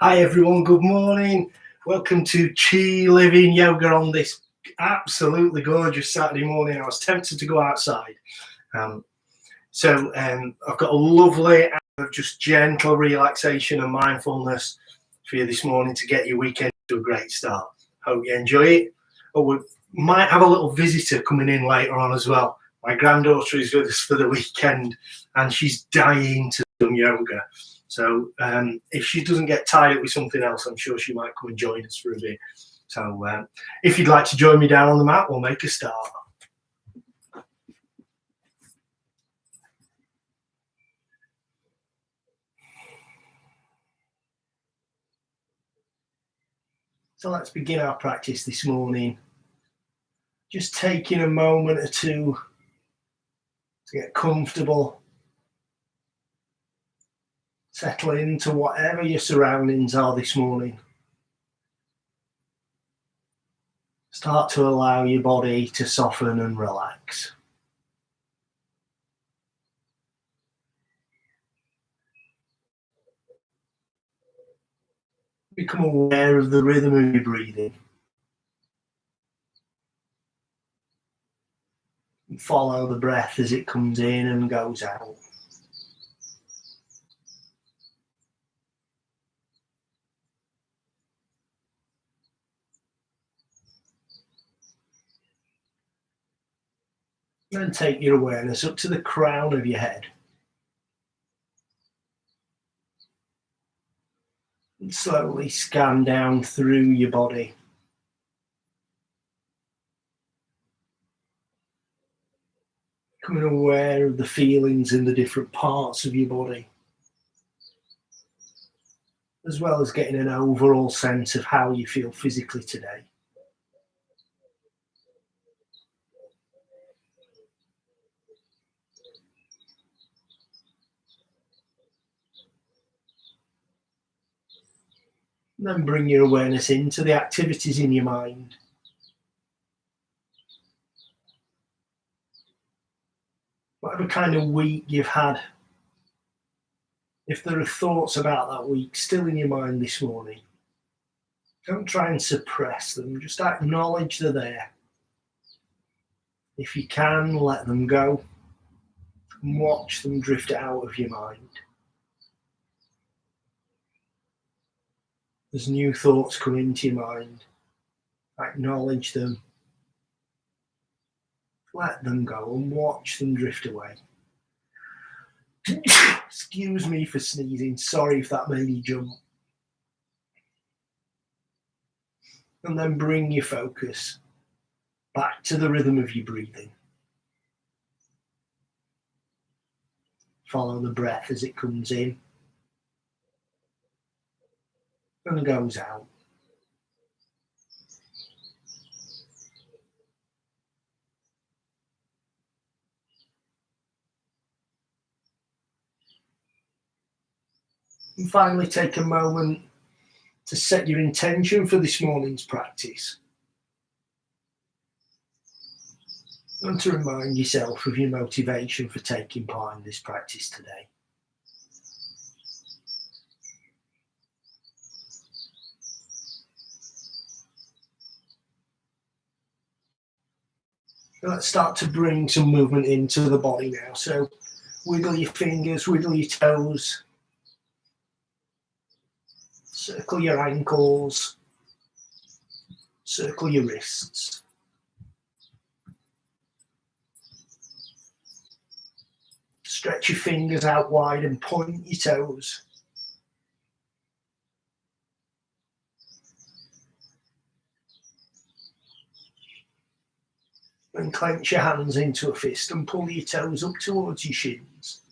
Hi everyone, good morning. Welcome to Chi Living Yoga on this absolutely gorgeous Saturday morning. I was tempted to go outside. So I've got a lovely hour of just gentle relaxation and mindfulness for you this morning to get your weekend to a great start. Hope you enjoy it. Oh, we might have a little visitor coming in later on as well. My granddaughter is with us for the weekend and she's dying to do yoga. So if she doesn't get tied up with something else, I'm sure she might come and join us for a bit. So if you'd like to join me down on the mat, we'll make a start. So let's begin our practice this morning. Just taking a moment or two to get comfortable. Settle into whatever your surroundings are this morning. Start to allow your body to soften and relax. Become aware of the rhythm of your breathing. And follow the breath as it comes in and goes out. Then take your awareness up to the crown of your head. And slowly scan down through your body. Becoming aware of the feelings in the different parts of your body, as well as getting an overall sense of how you feel physically today. And then bring your awareness into the activities in your mind. Whatever kind of week you've had, if there are thoughts about that week still in your mind this morning, don't try and suppress them, just acknowledge they're there. If you can, let them go and watch them drift out of your mind. As new thoughts come into your mind, acknowledge them, let them go and watch them drift away. Excuse me for sneezing, sorry if that made you jump. And then bring your focus back to the rhythm of your breathing. Follow the breath as it comes in and goes out. And finally, take a moment to set your intention for this morning's practice. And to remind yourself of your motivation for taking part in this practice today. Let's start to bring some movement into the body now. So wiggle your fingers, wiggle your toes, circle your ankles, circle your wrists. Stretch your fingers out wide and point your toes. Then clench your hands into a fist and pull your toes up towards your shins.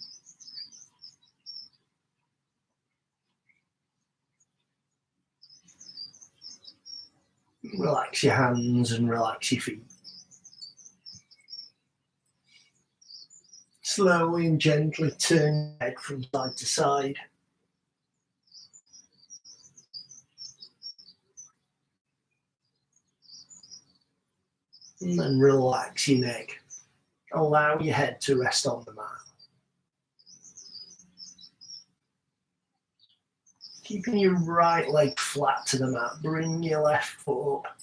Relax your hands and relax your feet. Slowly and gently turn your head from side to side. And then relax your neck. Allow your head to rest on the mat. Keeping your right leg flat to the mat, bring your left foot up.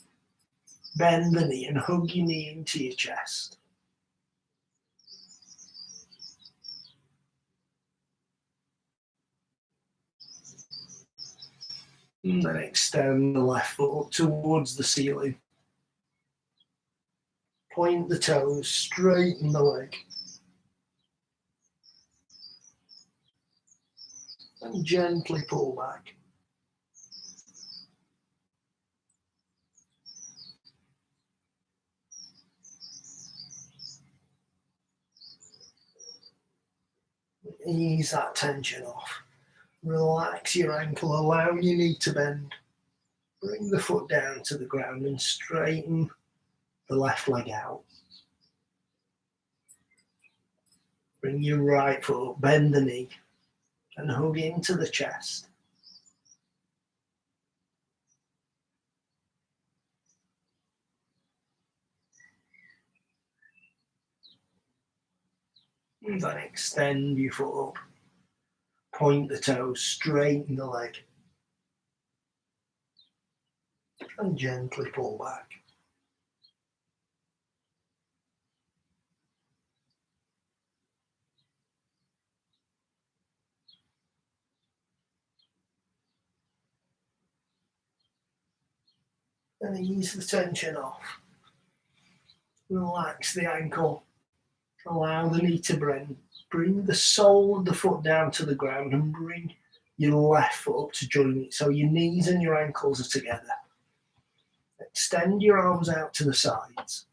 Bend the knee and hug your knee into your chest. And then extend the left foot up towards the ceiling. Point the toes, straighten the leg. And gently pull back. Ease that tension off. Relax your ankle, allow your knee to bend. Bring the foot down to the ground and straighten the left leg out. Bring your right foot up, bend the knee and hug into the chest. And then extend your foot up. Point the toes, straighten the leg. And gently pull back. And ease the tension off. Relax the ankle. Allow the knee to bend. Bring the sole of the foot down to the ground and bring your left foot up to join it. So your knees and your ankles are together. Extend your arms out to the sides.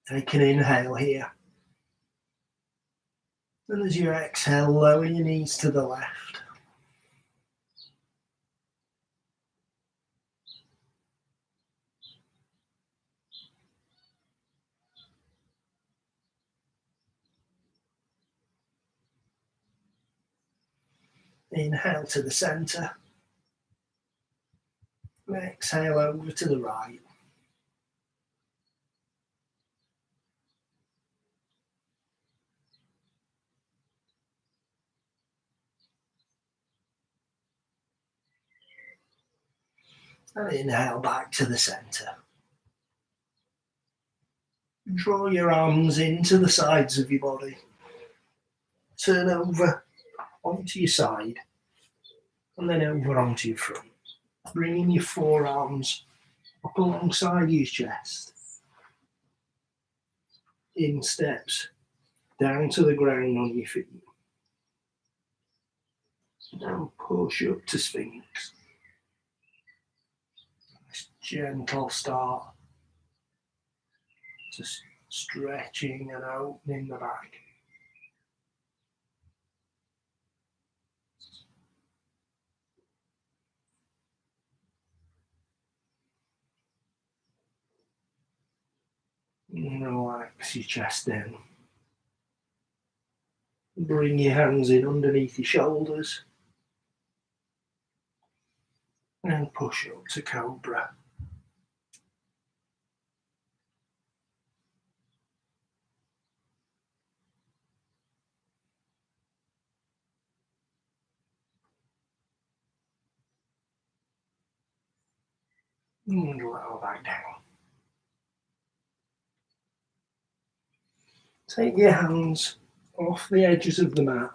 Take an inhale here. And as you exhale, lower your knees to the left. Inhale to the center. Exhale over to the right. And inhale back to the center. Draw your arms into the sides of your body. Turn over onto your side and then over onto your front. Bringing your forearms up alongside your chest. In steps, down to the ground on your feet. Now push up to Sphinx. Gentle start to stretching and opening the back. And relax your chest down. Bring your hands in underneath your shoulders. And push up to Cobra. And lower back down. Take your hands off the edges of the mat.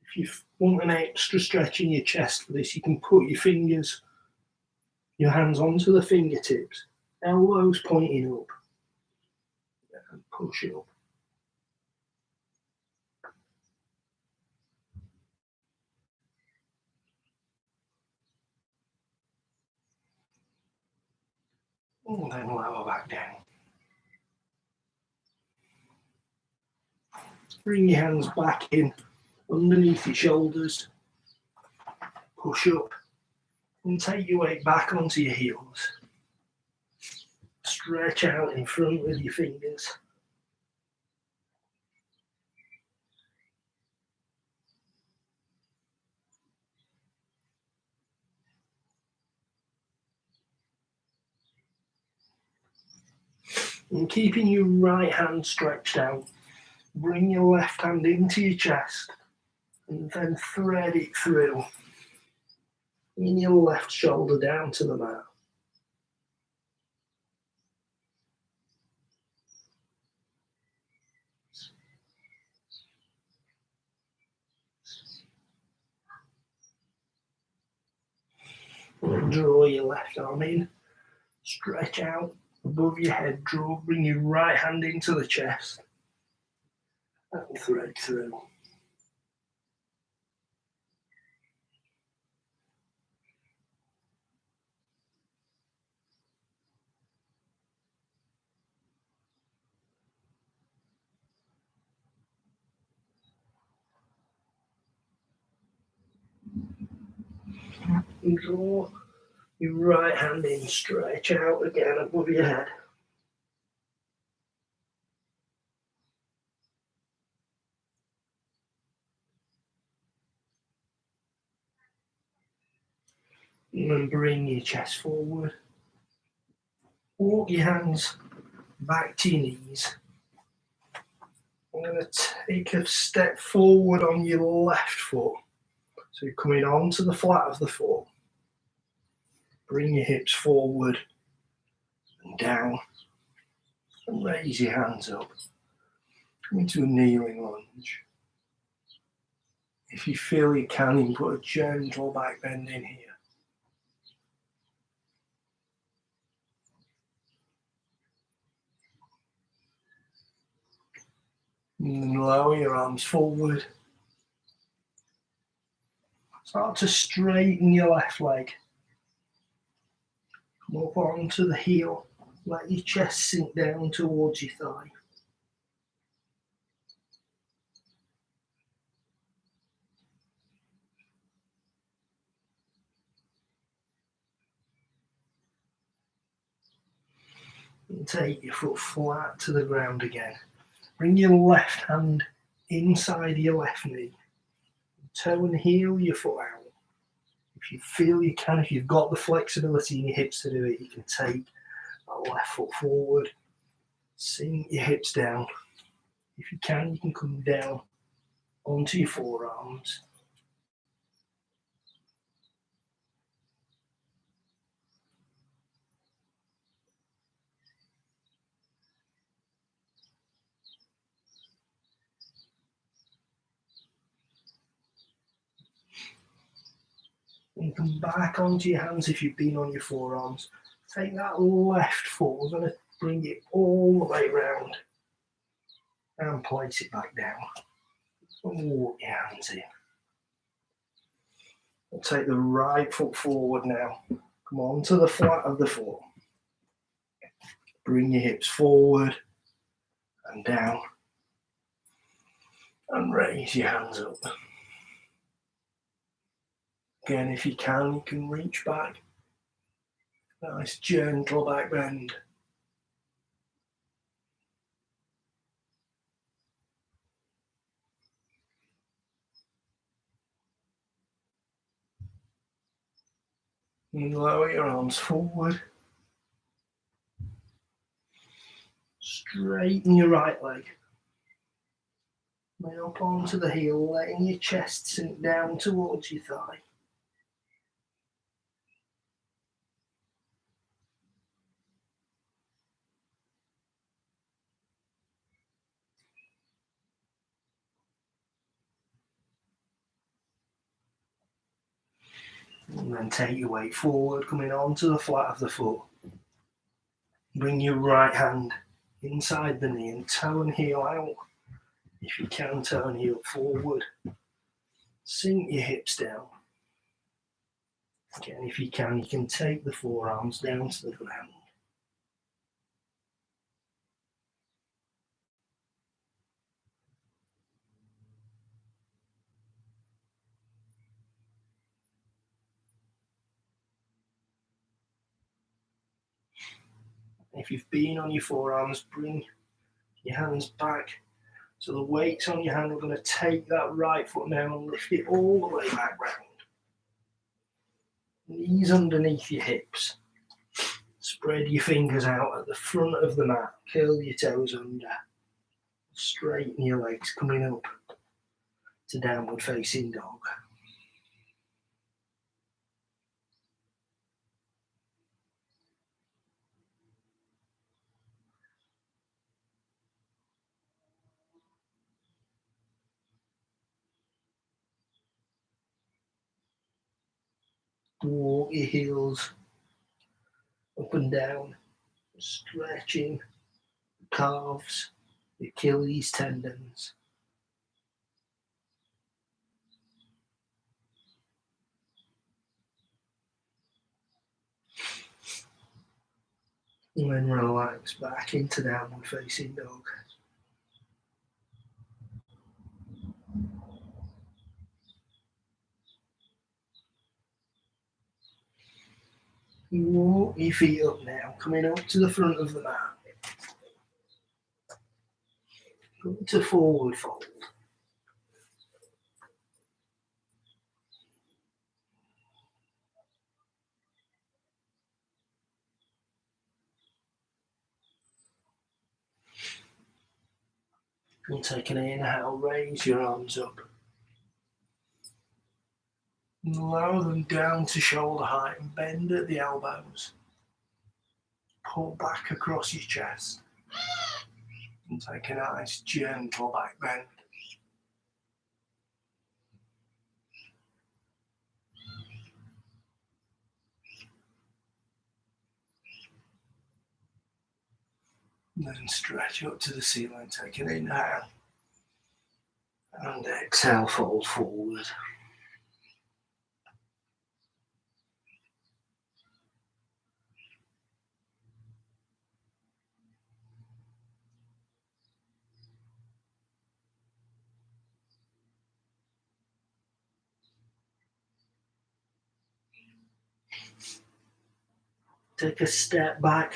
If you want an extra stretch in your chest for this, you can put your hands onto the fingertips, elbows pointing up, and push up. And then lower back down. Bring your hands back in underneath your shoulders. Push up and take your weight back onto your heels. Stretch out in front with your fingers. And keeping your right hand stretched out, bring your left hand into your chest And then thread it through. In your left shoulder down to the mat. And draw your left arm in. Stretch out above your head. Bring your right hand into the chest. And thread through. And draw your right hand in, stretch out again above your head. And then bring your chest forward. Walk your hands back to your knees. I'm going to take a step forward on your left foot. So you're coming onto the flat of the foot. Bring your hips forward and down. And raise your hands up. Come into a kneeling lunge. If you feel you can, you can put a gentle back bend in here. And then lower your arms forward. Start to straighten your left leg. Come up onto the heel. Let your chest sink down towards your thigh. And take your foot flat to the ground again. Bring your left hand inside your left knee. Toe and heel your foot out. If you feel you can, if you've got the flexibility in your hips to do it, you can take that left foot forward, sink your hips down. If you can come down onto your forearms. And come back onto your hands if you've been on your forearms. Take that left foot, we're going to bring it all the way around and place it back down. And walk your hands in. We'll take the right foot forward now. Come on to the flat of the foot. Bring your hips forward and down. And raise your hands up. Again, if you can reach back. Nice gentle back bend. And lower your arms forward. Straighten your right leg. Lay up onto the heel, letting your chest sink down towards your thigh. And then take your weight forward, coming onto the flat of the foot. Bring your right hand inside the knee and toe and heel out. If you can, toe and heel forward. Sink your hips down. Again, if you can take the forearms down to the ground. If you've been on your forearms, bring your hands back. So the weight's on your hand. We're going to take that right foot now and lift it all the way back round. Knees underneath your hips. Spread your fingers out at the front of the mat. Curl your toes under. Straighten your legs coming up. to downward facing dog. Walk your heels up and down, stretching the calves, the Achilles tendons. And then relax back into downward facing dog. Walk your feet up now, coming up to the front of the mat. Go to forward fold. And take an inhale, raise your arms up. And allow them down to shoulder height and bend at the elbows. Pull back across your chest. And take a nice gentle back bend. And then stretch up to the ceiling. Take an inhale. And exhale, fold forward. Take a step back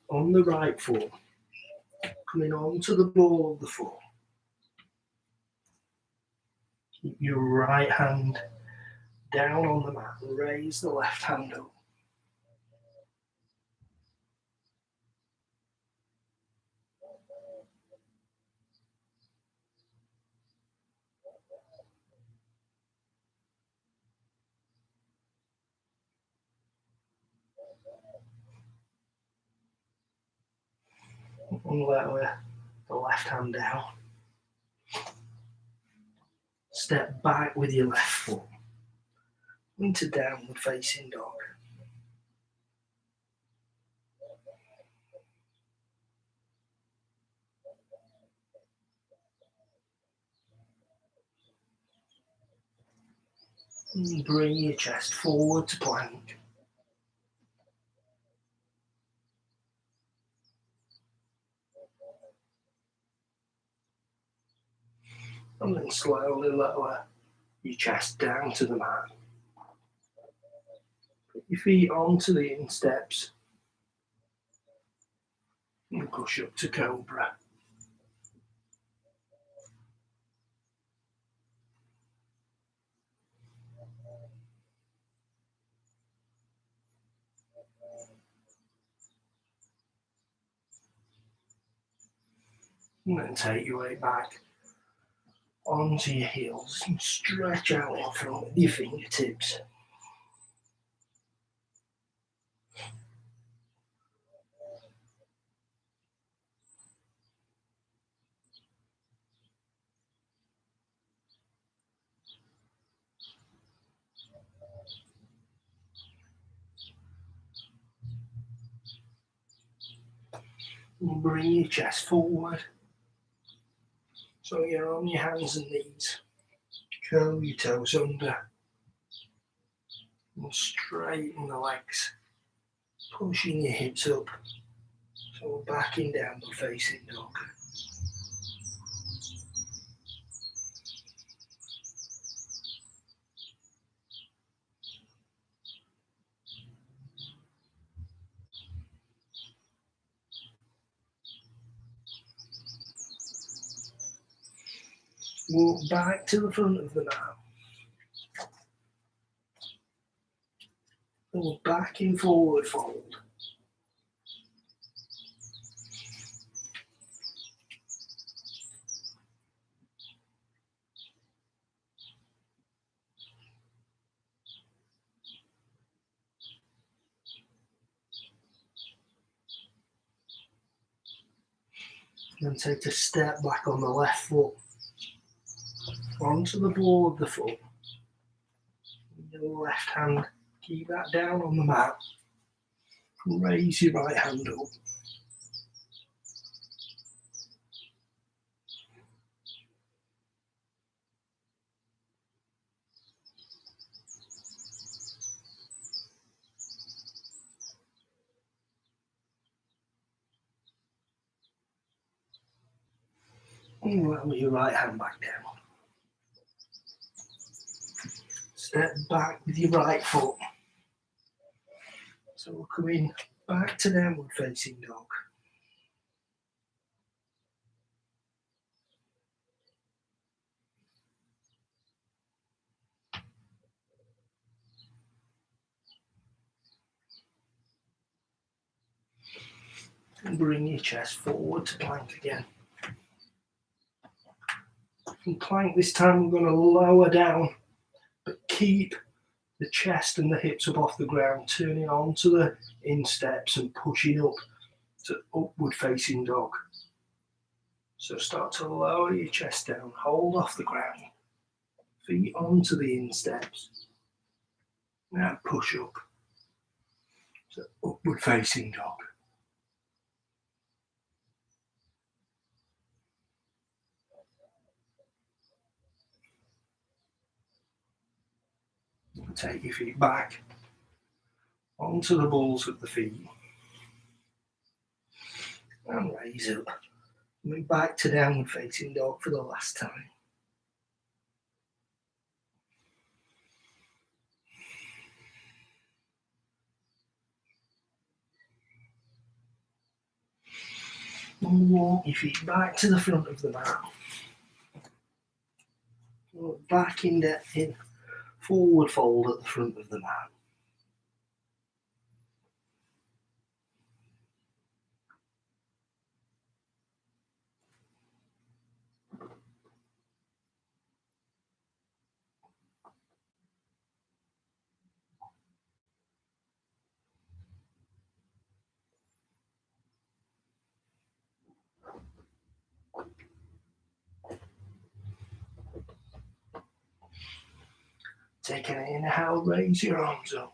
on the right foot, coming onto the ball of the foot. Keep your right hand down on the mat and raise the left hand up. And lower the left hand down. Step back with your left foot into downward facing dog. And bring your chest forward to plank. And then slowly lower your chest down to the mat. Put your feet onto the insteps. And push up to cobra. And then take your weight back onto your heels and stretch out in front with your fingertips. And bring your chest forward. So you're on your hands and knees. Curl your toes under. And straighten the legs. Pushing your hips up. So we're backing down the facing dog. Walk back to the front of the mat. And we're back in forward fold. Then take a step back on the left foot, onto the ball of the foot. Your left hand, keep that down on the mat. Raise your right hand up. And roll your right hand back down. Step back with your right foot. So we're coming back to downward facing dog. And bring your chest forward to plank again. From plank this time we're going to lower down, but keep the chest and the hips up off the ground, turning onto the insteps and pushing up to upward facing dog. So start to lower your chest down, hold off the ground, feet onto the insteps. Now push up. So upward facing dog. Take your feet back onto the balls of the feet and raise up. Move back to downward facing dog for the last time. And walk your feet back to the front of the mat. Back in forward fold at the front of the mat. Take an inhale, raise your arms up.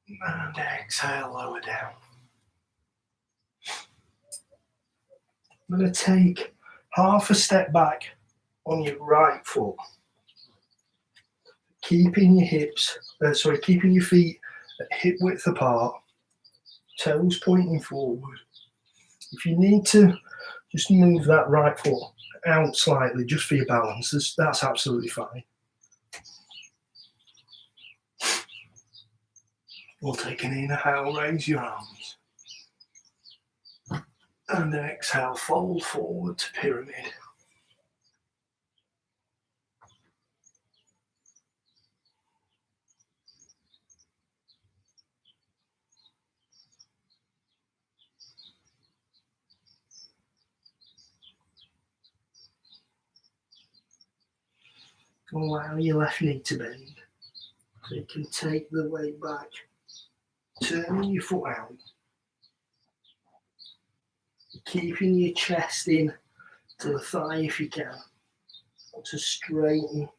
And exhale, lower down. I'm going to take half a step back on your right foot. Keeping your keeping your feet at hip width apart, toes pointing forward. If you need to just move that right foot out slightly just for your balance, that's absolutely fine. We'll take an inhale, raise your arms. And then exhale, fold forward to pyramid. Allow your left knee to bend. So you can take the weight back, turning your foot out. Keeping your chest in to the thigh if you can. To straighten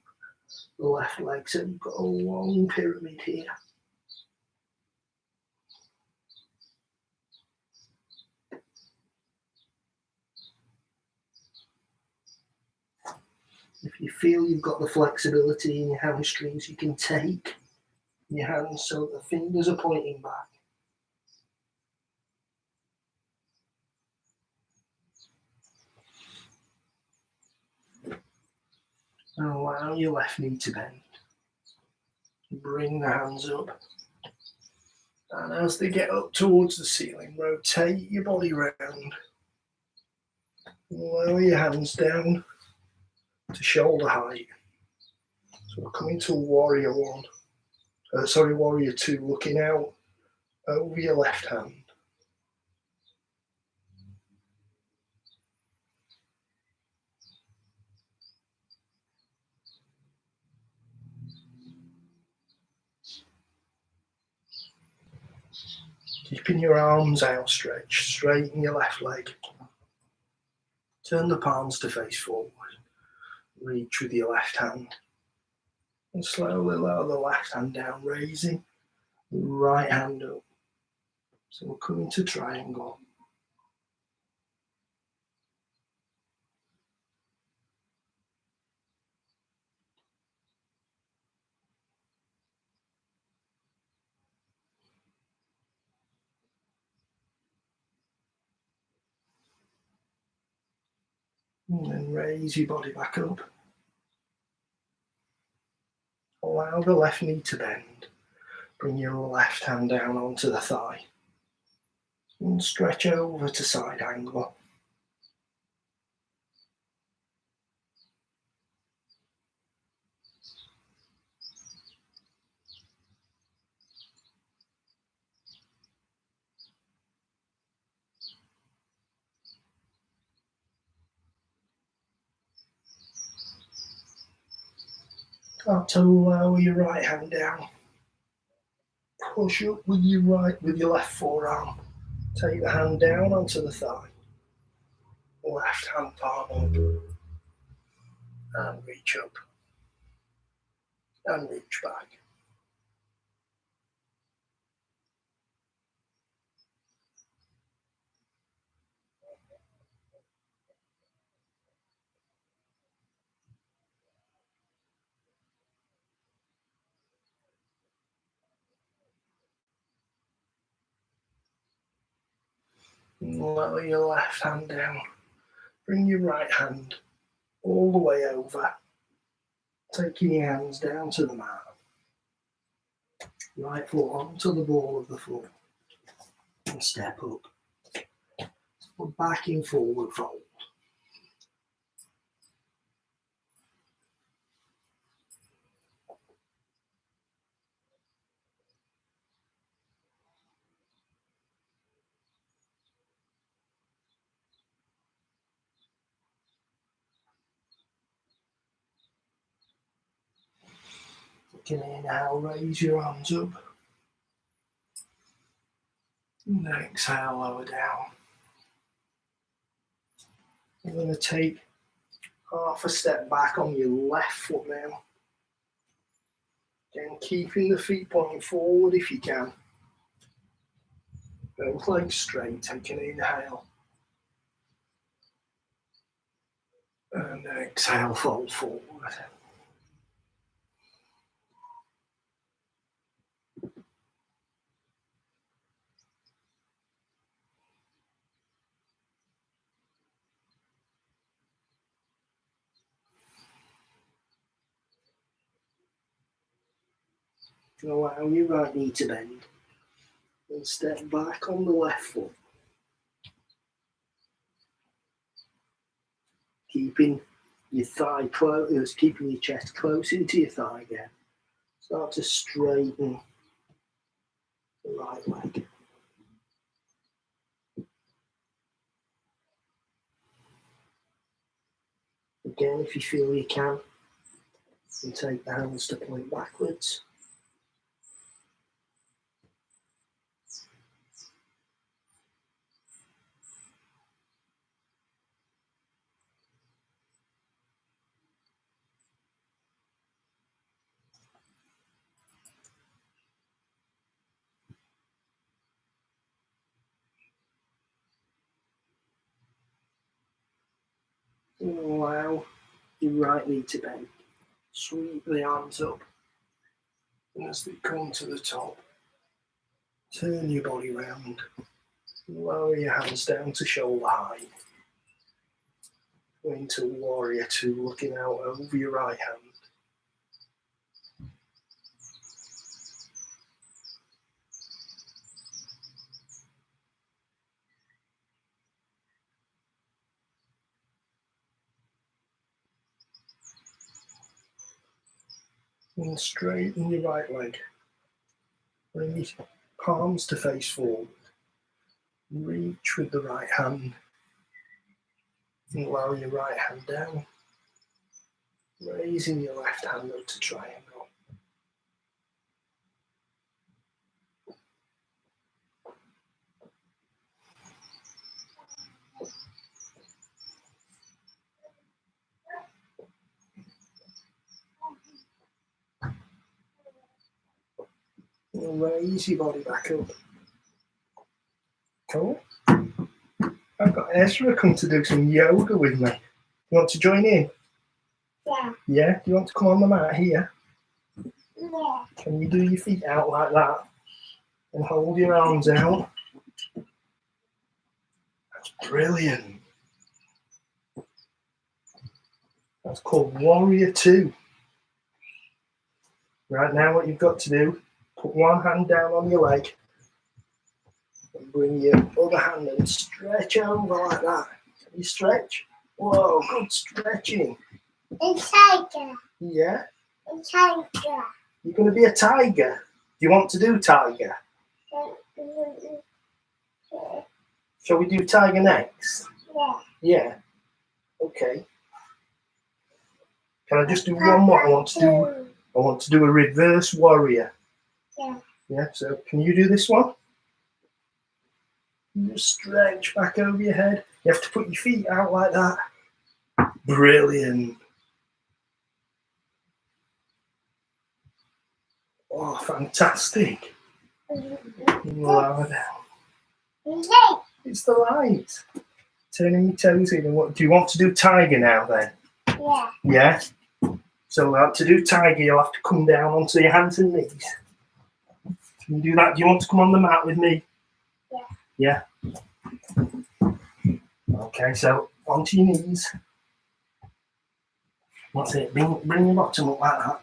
the left leg. So you've got a long pyramid here. If you feel you've got the flexibility in your hamstrings, you can take your hands so the fingers are pointing back. And allow your left knee to bend. Bring the hands up. And as they get up towards the ceiling, rotate your body round. Lower your hands down to shoulder height. So we're coming to warrior two, looking out over your left hand. Keeping your arms outstretched, straighten your left leg. Turn the palms to face forward. Reach with your left hand. And slowly lower the left hand down, raising the right hand up. So we're coming to triangle. And then raise your body back up. Allow the left knee to bend. Bring your left hand down onto the thigh. And stretch over to side angle. Start to lower your right hand down. Push up with your left forearm. Take the hand down onto the thigh. Left hand palm up. And reach up. And reach back. Lower your left hand down. Bring your right hand all the way over. Taking your hands down to the mat. Right foot onto the ball of the foot. And step up. We're back in forward fold. You can inhale, raise your arms up. And then exhale, lower down. You're going to take half a step back on your left foot now. Again, keeping the feet pointing forward if you can. Both legs straight, take an inhale. And then exhale, fold forward. Allow your right knee to bend. And step back on the left foot. Keeping your thigh close, keeping your chest close into your thigh again. Start to straighten the right leg. Again, if you feel you can, and take the hands to point backwards. And allow your right knee to bend. Sweep the arms up. And as they come to the top, turn your body round. Lower your hands down to shoulder height. Go into warrior two, looking out over your right hand. And straighten your right leg. Bring your palms to face forward. Reach with the right hand. And lower your right hand down. Raising your left hand up to triangle. Raise your body back up. Cool. I've got Ezra come to do some yoga with me. You want to join in? Yeah. Yeah? Do you want to come on the mat here? Yeah. Can you do your feet out like that? And hold your arms out. That's brilliant. That's called Warrior 2. Right now what you've got to do, put one hand down on your leg and bring your other hand and stretch over like that. Can you stretch? Whoa, good stretching. A tiger. Yeah? A tiger. You're going to be a tiger. Do you want to do tiger? Shall we do tiger next? Yeah. Yeah. Okay. Can I just do one more? I want to do a reverse warrior. Yeah. Yeah, so can you do this one? You just stretch back over your head. You have to put your feet out like that. Brilliant. Oh, fantastic. Lower down. It's the light. Turning your toes in. And what do you want to do tiger now then? Yeah. Yeah? So to do tiger, you'll have to come down onto your hands and knees. Can you do that? Do you want to come on the mat with me? Yeah. Yeah? Okay, so onto your knees. That's it. Bring your bottom up like that.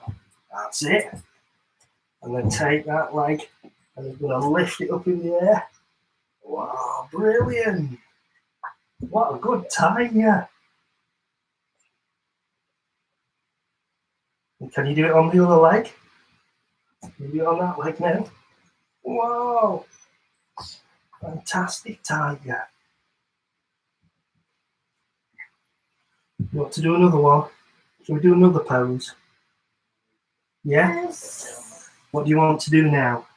That's it. And then take that leg and you're going to lift it up in the air. Wow, brilliant. What a good tiger. Can you do it on the other leg? Can you do it on that leg now? Whoa. Fantastic tiger. You want to do another one? Shall we do another pose? Yeah? Yes. What do you want to do now?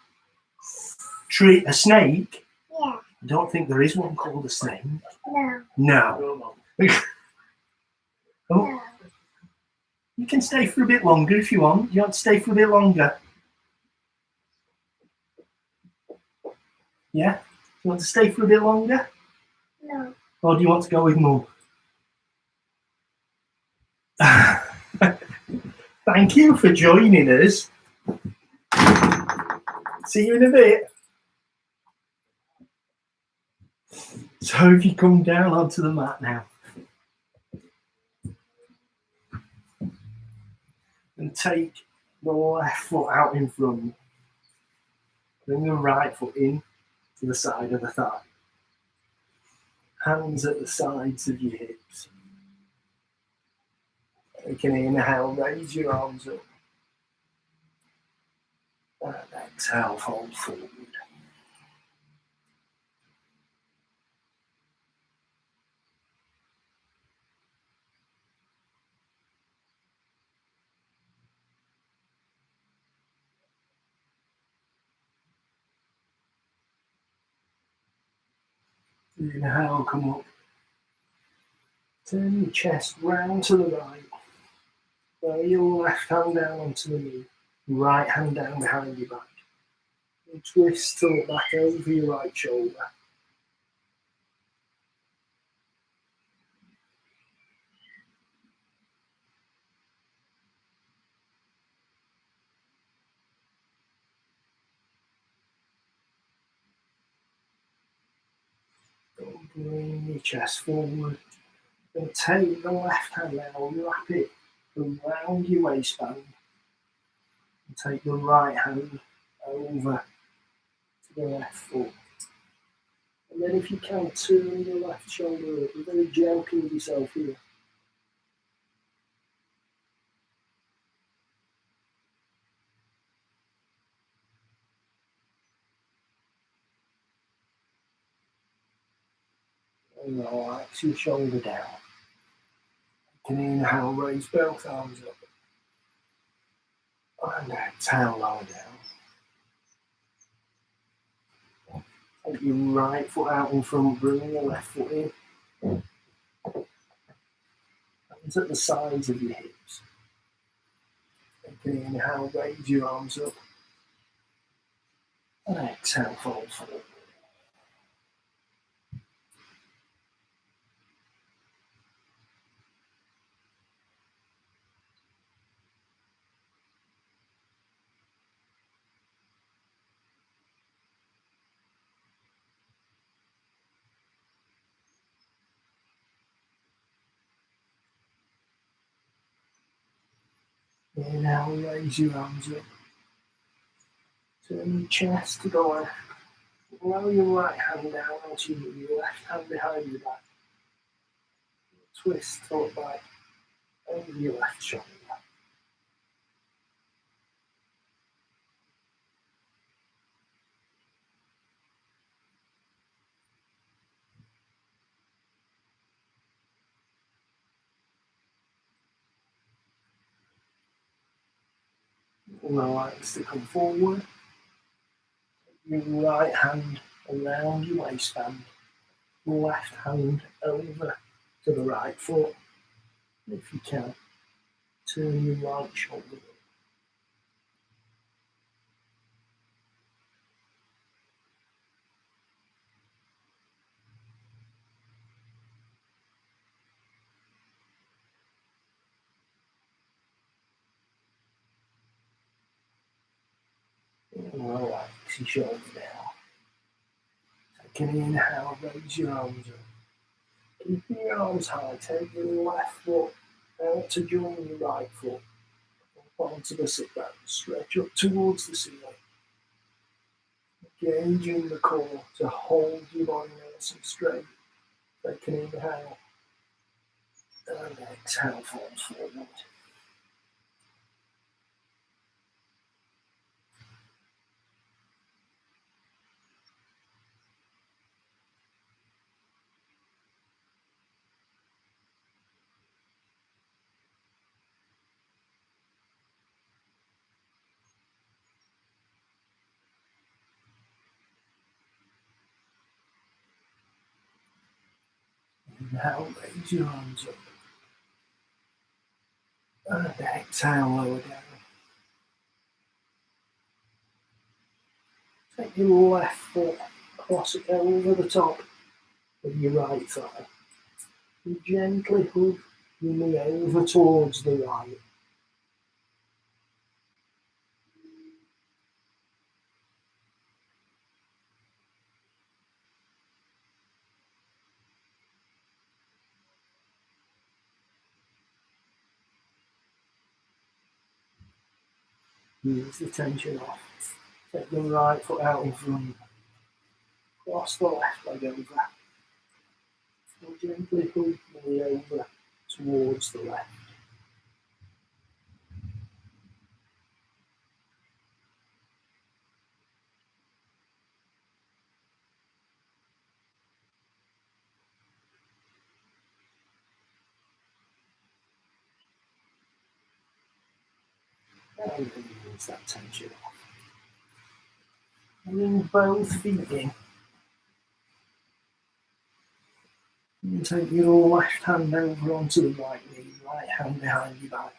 Treat a snake? Yeah. I don't think there is one called a snake. No. No. Oh, No. you can stay for a bit longer if you want. You want to stay for a bit longer? Yeah? You want to stay for a bit longer? No. Or do you want to go with Mum? Thank you for joining us. See you in a bit. So if you come down onto the mat now and take the left foot out in front, bring the right foot in to the side of the thigh. Hands at the sides of your hips. You can inhale, raise your arms up. And exhale, fold forward. Inhale, come up. Turn your chest round to the right. Lay your left hand down onto the knee. Right hand down behind your back. And twist to look back over your right shoulder. Bring your chest forward. And take the left hand now, wrap it around your waistband. And take the right hand over to the left foot. And then if you can, turn your left shoulder up. Be very gentle with yourself here. And relax your shoulder down. You can inhale, raise both arms up. And exhale, lower down. Take your right foot out in front, bring your left foot in. Hands at the sides of your hips. You can inhale, raise your arms up. And exhale, fold forward. Inhale, raise your arms up. Turn your chest to the left. Lower your right hand down onto your left hand behind your back. Twist thought back over your left shoulder. Relax to come forward. Your right hand around your waistband. Left hand over to the right foot. If you can, turn your right shoulder up. And relax your shoulders down. Take an inhale, raise your arms up. Keep your arms high, take your left foot out to join your right foot. Up onto the sit back, stretch up towards the ceiling. Engaging the core to hold your body nice and straight. Take an inhale and exhale, fold forward. Inhale, raise your arms up. And exhale, lower down. Take your left foot, cross it over the top of your right thigh. And gently hug your knee over towards the right. Ease the tension off. Take the right foot out in front. Cross the left leg over. And gently hug the knee over towards the left. And ease that tension off. Bring both feet in. And take your left hand over onto the right knee, right hand behind your back.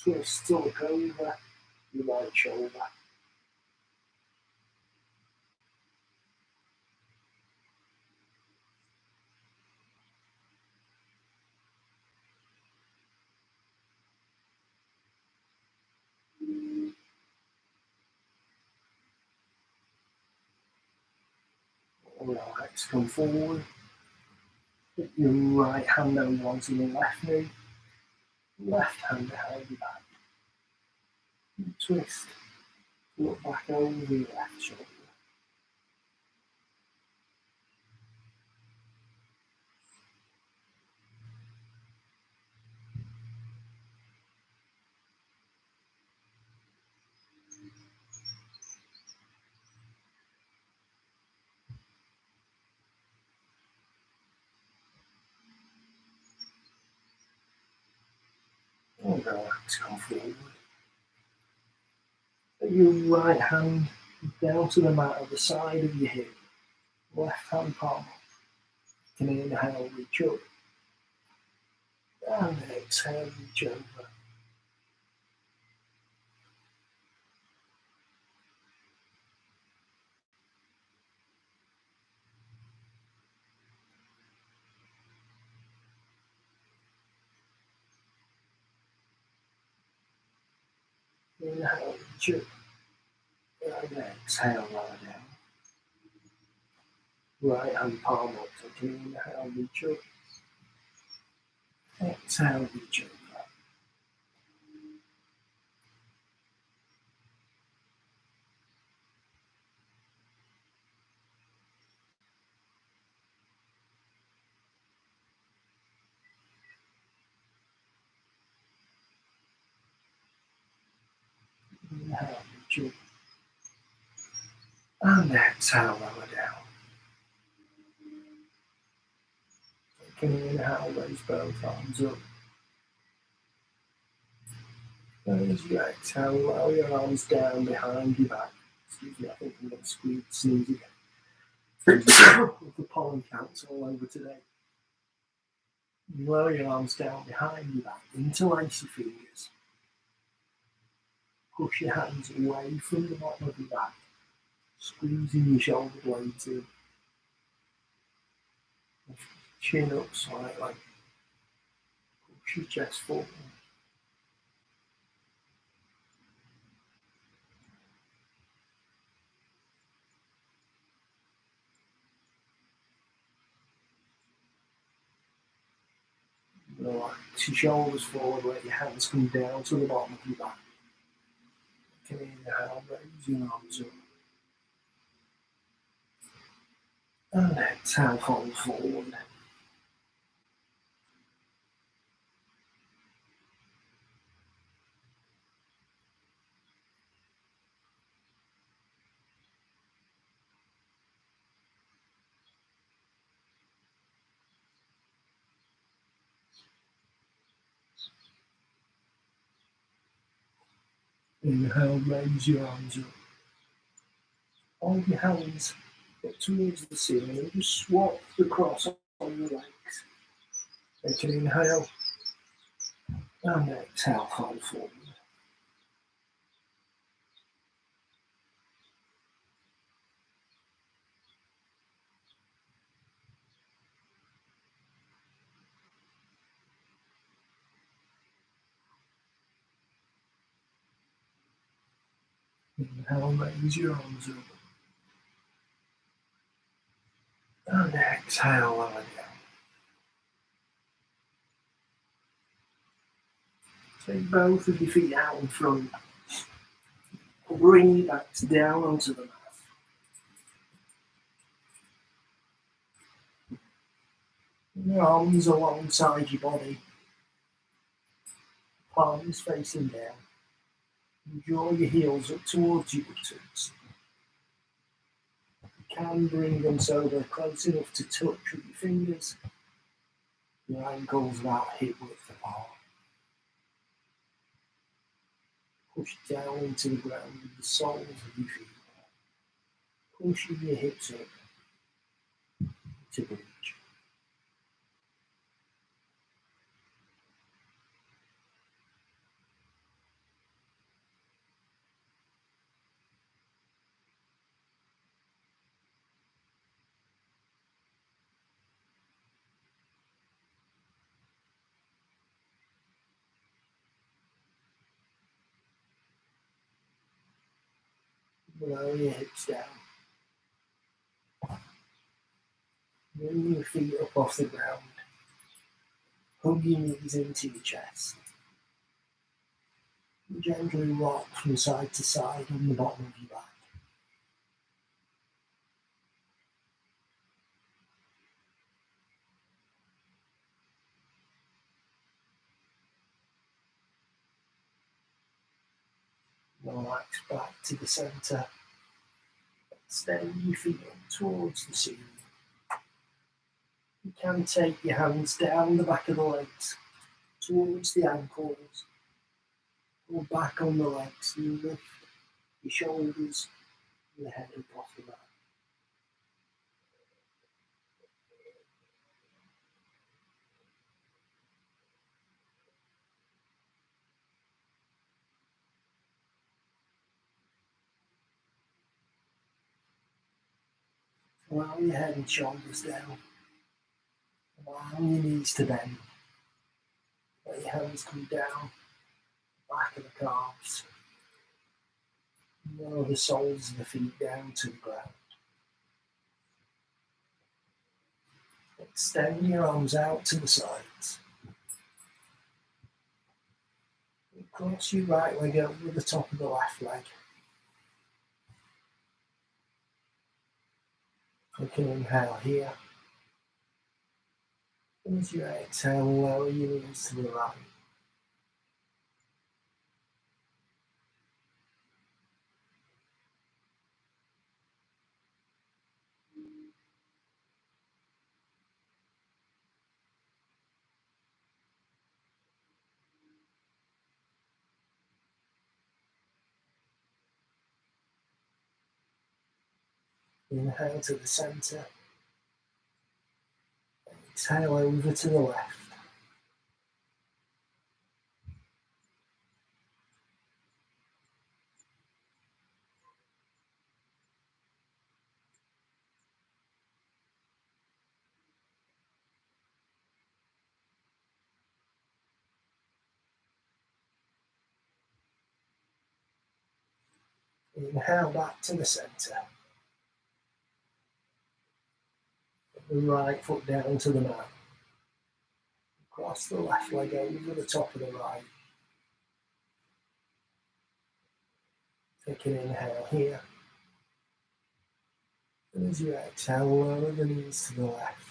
Twist to look over your right shoulder. Relax, come forward. Put your right hand over onto your left knee, left hand behind your back. And twist, look back over your left shoulder. And relax, come forward. Put your right hand down to the mat at the side of your hip. Left hand palm. You can inhale, reach up. And exhale, reach over. Inhale, reach up. And exhale, lower down. Right hand palm up. So inhale, reach up. Exhale, reach up. Inhale, reach up. And exhale, lower down. Take an inhale, raise both arms up. And as you exhale, lower your arms down behind your back. Excuse me, I think I'm going to sneeze again. The pollen counts all over today. You lower your arms down behind your back, interlace your fingers. Push your hands away from the bottom of your back, squeezing your shoulder blades in. Chin up slightly. Push your chest forward. Relax your shoulders forward, let your hands come down to the bottom of your back. Take an inhale, raise your arms up. And exhale, fold forward. Inhale, raise your arms up. Hold your hands up towards the ceiling and just swap the cross on your legs. Take an inhale and exhale, fold forward. Inhale, raise your arms up. And exhale, lower down. Take both of your feet out in front. Bring your backs down onto the mat. Your arms alongside your body. Palms facing down. And draw your heels up towards your buttocks. You can bring them so they're close enough to touch with your fingers. Your ankles about hip width apart. Push down into the ground with the soles of your feet. Pushing your hips up to bridge. Lower your hips down. Bring your feet up off the ground. Hug your knees into your chest. Gently rock from side to side on the bottom of your back. Relax back to the centre. Extend your feet up towards the ceiling. You can take your hands down the back of the legs towards the ankles. Or back on the legs and lift your shoulders and the head up off the mat. Allow your head and shoulders down. Allow your knees to bend. Let your hands come down, back of the calves. Lower the soles of the feet down to the ground. Extend your arms out to the sides. Cross your right leg over the top of the left leg. Take an inhale here. And as you exhale, lower your knees to the right. Inhale to the centre. Exhale over to the left. Inhale back to the centre. The right foot down to the mat. Cross the left leg over the top of the right. Take an inhale here. And as you exhale, lower the knees to the left.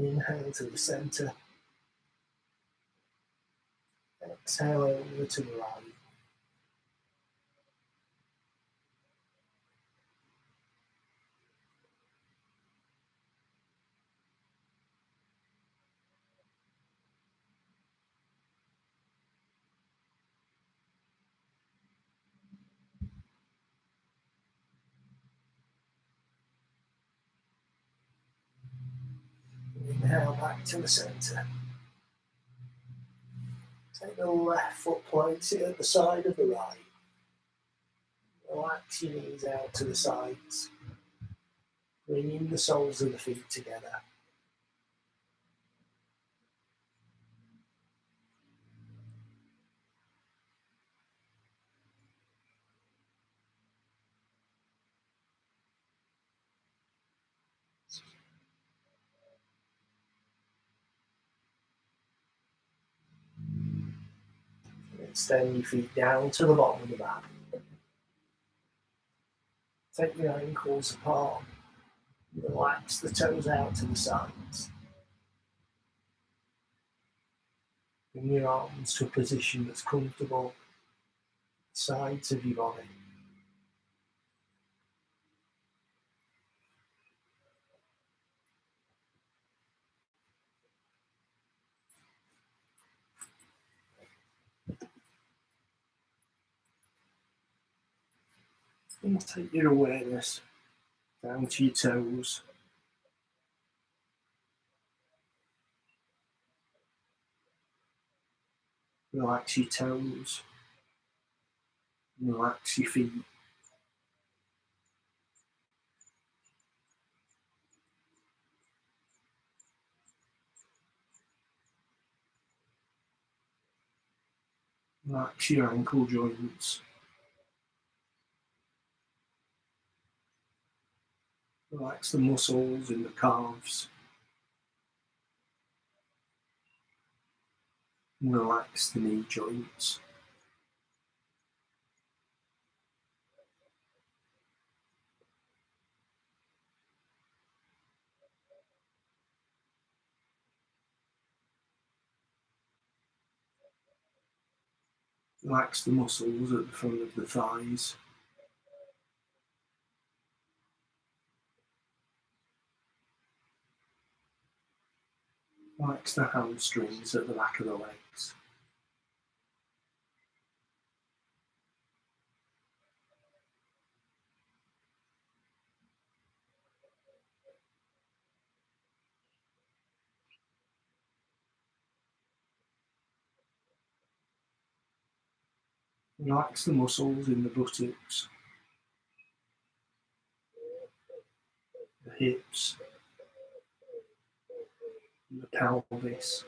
Inhale to the centre. Exhale over to the right. Inhale back to the centre. Take the left foot, place it at the side of the right. Relax your knees out to the sides. Bringing the soles of the feet together. Extend your feet down to the bottom of the mat. Take your ankles apart. Relax the toes out to the sides. Bring your arms to a position that's comfortable. Sides of your body. And take your awareness down to your toes. Relax your toes. Relax your feet. Relax your ankle joints. Relax the muscles in the calves. And relax the knee joints. Relax the muscles at the front of the thighs. Relax the hamstrings at the back of the legs. Relax the muscles in the buttocks, the hips, and the pelvis.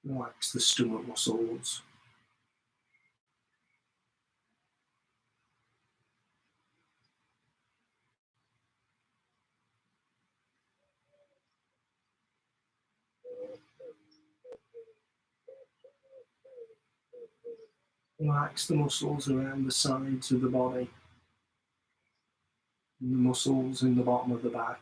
Relax the stomach muscles. Relax the muscles around the sides of the body, and the muscles in the bottom of the back.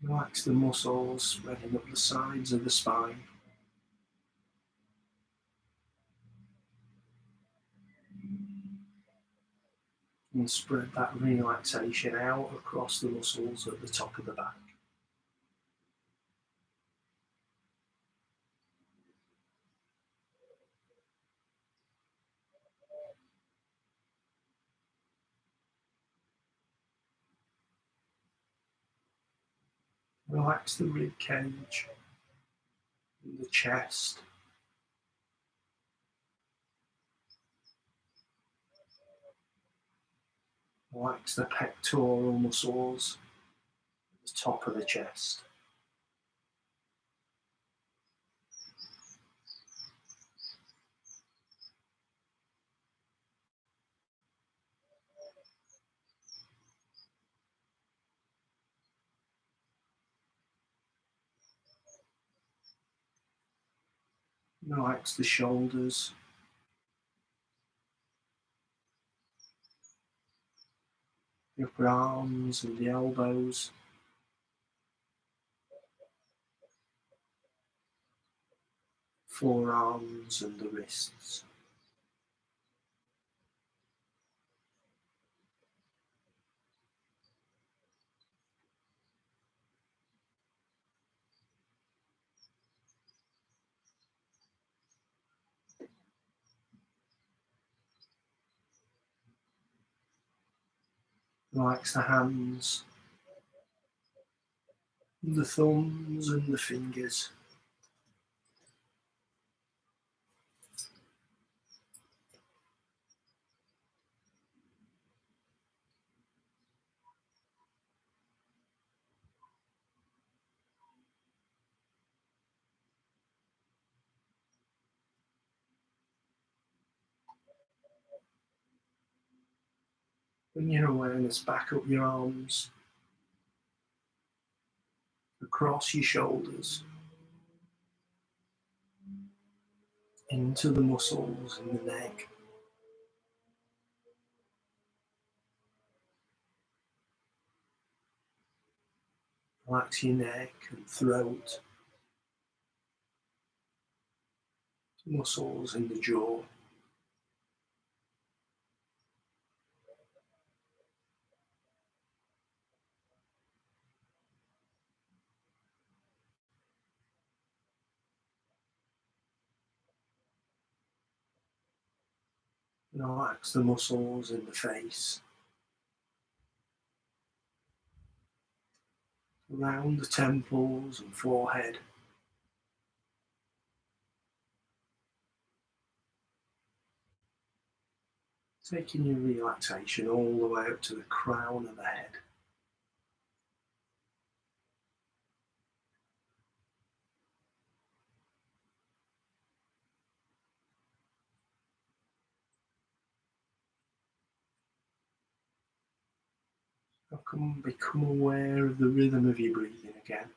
Relax the muscles spreading up the sides of the spine. And spread that relaxation out across the muscles at the top of the back. Relax the rib cage and the chest. Relax the pectoral muscles at the top of the chest. Relax the shoulders. The upper arms and the elbows. Forearms and the wrists. Relax the hands, and the thumbs and the fingers. Bring your awareness back up your arms, across your shoulders, into the muscles in the neck. Relax your neck and throat, muscles in the jaw. Relax the muscles in the face, around the temples and forehead. Taking your relaxation all the way up to the crown of the head. Become aware of the rhythm of your breathing again.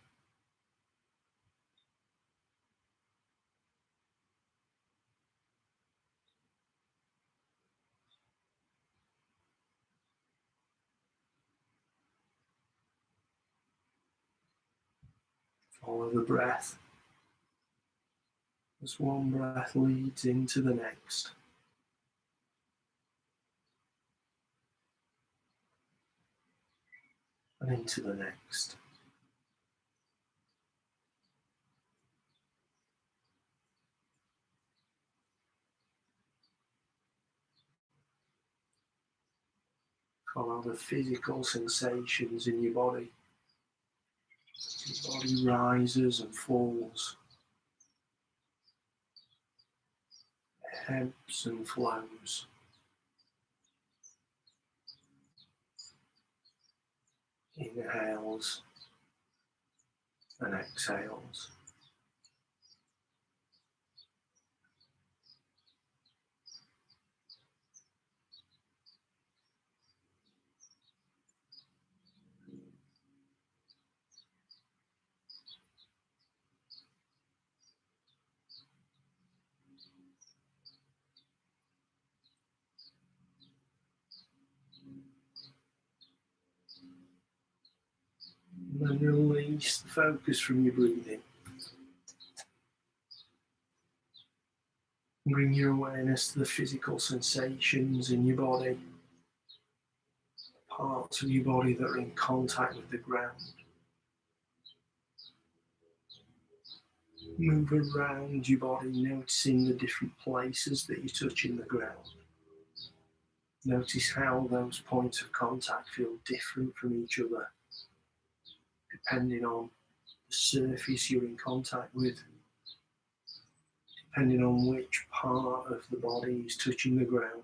Follow the breath as one breath leads into the next. And into the next. Follow the physical sensations in your body. Your body rises and falls, ebbs and flows. Inhales and exhales. And then release the focus from your breathing. Bring your awareness to the physical sensations in your body, parts of your body that are in contact with the ground. Move around your body, noticing the different places that you're touching the ground. Notice how those points of contact feel different from each other, depending on the surface you're in contact with, depending on which part of the body is touching the ground.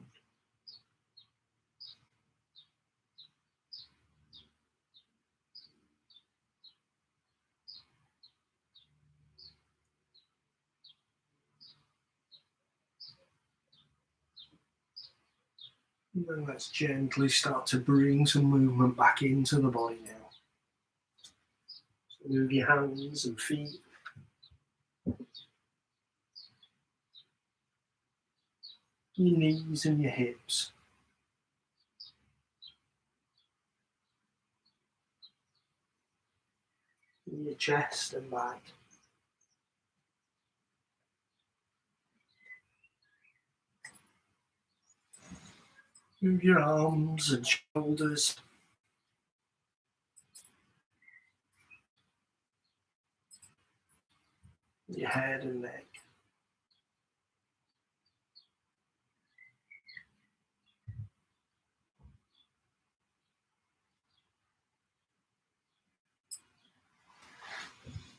And then let's gently start to bring some movement back into the body now. So move your hands and feet. Your knees and your hips. Your chest and back. Move your arms and shoulders. Your head and neck.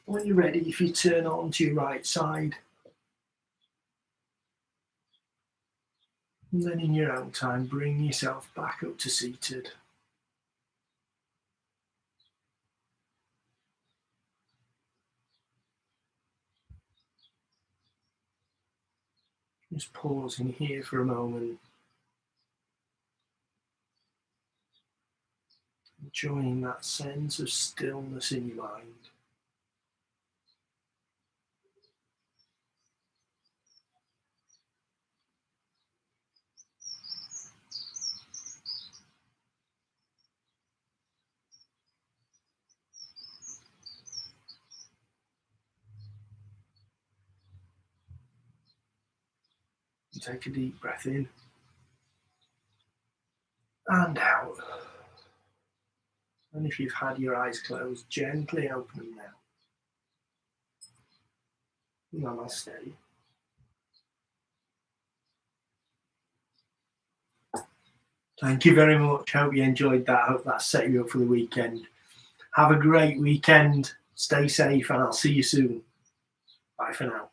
When you're ready, if you turn on to your right side, and then in your own time, bring yourself back up to seated. Just pausing here for a moment. Enjoying that sense of stillness in your mind. Take a deep breath in and out. And if you've had your eyes closed, gently open them now. Namaste. Thank you very much. Hope you enjoyed that. Hope that set you up for the weekend. Have a great weekend. Stay safe and I'll see you soon. Bye for now.